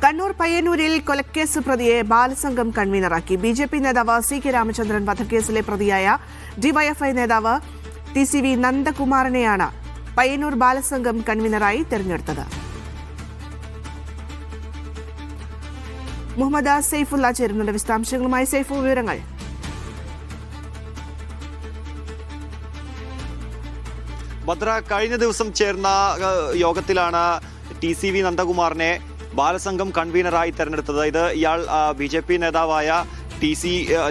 കണ്ണൂർ പയ്യന്നൂരിൽ കൊലക്കേസ് പ്രതിയെ ബാലസംഘം കൺവീനറാക്കി. ബി.ജെ.പി നേതാവ് സി.കെ. രാമചന്ദ്രൻ വധക്കേസിലെ പ്രതിയായ ഡിവൈഎഫ്ഐ നേതാവ് ടി.സി.വി. നന്ദകുമാറിനെയാണ് പയ്യന്നൂർ ബാലസംഘം കൺവീനറായി തെരഞ്ഞെടുത്തത്. മുഹമ്മദ് സൈഫുള്ള ചേരുന്നുണ്ട് വിശദാംശങ്ങളുമായി. സൈഫു, വിവരങ്ങൾ. ഭദ്ര, കഴിഞ്ഞ ദിവസം ചേർന്ന യോഗത്തിലാണ് ടി.സി.വി. നന്ദകുമാറിനെ ബാലസംഘം കൺവീനറായി തെരഞ്ഞെടുത്തത്. ഇയാൾ ബി.ജെ.പി നേതാവായ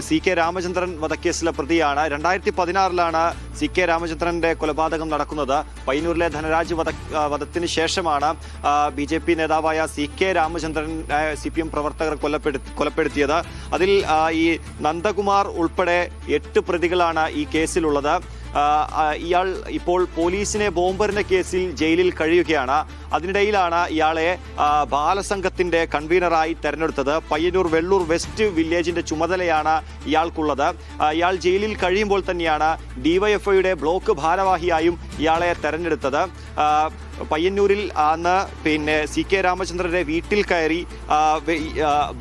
സി.കെ. രാമചന്ദ്രൻ വധക്കേസിലെ പ്രതിയാണ്. 2016 സി.കെ. രാമചന്ദ്രന്റെ കൊലപാതകം നടക്കുന്നത്. പയ്യന്നൂരിലെ ധനരാജ് വധത്തിന് ശേഷമാണ് ബി.ജെ.പി നേതാവായ സി.കെ. രാമചന്ദ്രൻ CPM പ്രവർത്തകർ കൊലപ്പെടുത്തിയത്. അതിൽ ഈ നന്ദകുമാർ ഉൾപ്പെടെ 8 പ്രതികളാണ് ഈ കേസിലുള്ളത്. ഇയാൾ ഇപ്പോൾ പോലീസിനെ ബോംബെറിഞ്ഞ കേസിൽ ജയിലിൽ കഴിയുകയാണ്. അതിനിടയിലാണ് ഇയാളെ ബാലസംഘത്തിന്റെ കൺവീനറായി തെരഞ്ഞെടുത്തത്. പയ്യന്നൂർ വെള്ളൂർ വെസ്റ്റ് വില്ലേജിന്റെ ചുമതലയാണ് ഇയാൾക്കുള്ളത്. ഇയാൾ ജയിലിൽ കഴിയുമ്പോൾ തന്നെയാണ് ഡിവൈഎഫ്ഐയുടെ ബ്ലോക്ക് ഭാരവാഹിയായും ഇയാളെ തെരഞ്ഞെടുത്തത്. പയ്യന്നൂരിൽ അന്ന് സി.കെ. രാമചന്ദ്രന്റെ വീട്ടിൽ കയറി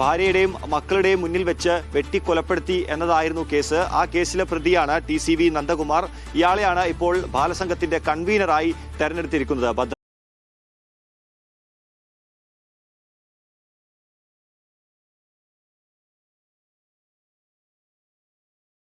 ഭാര്യയുടെയും മക്കളുടെയും മുന്നിൽ വെച്ച് വെട്ടിക്കൊലപ്പെടുത്തി എന്നതായിരുന്നു കേസ്. ആ കേസിലെ പ്രതിയാണ് ടി.സി.വി. നന്ദകുമാർ. ഇയാളെയാണ് ഇപ്പോൾ ബാലസംഘത്തിന്റെ കൺവീനറായി തെരഞ്ഞെടുത്തിരിക്കുന്നത്.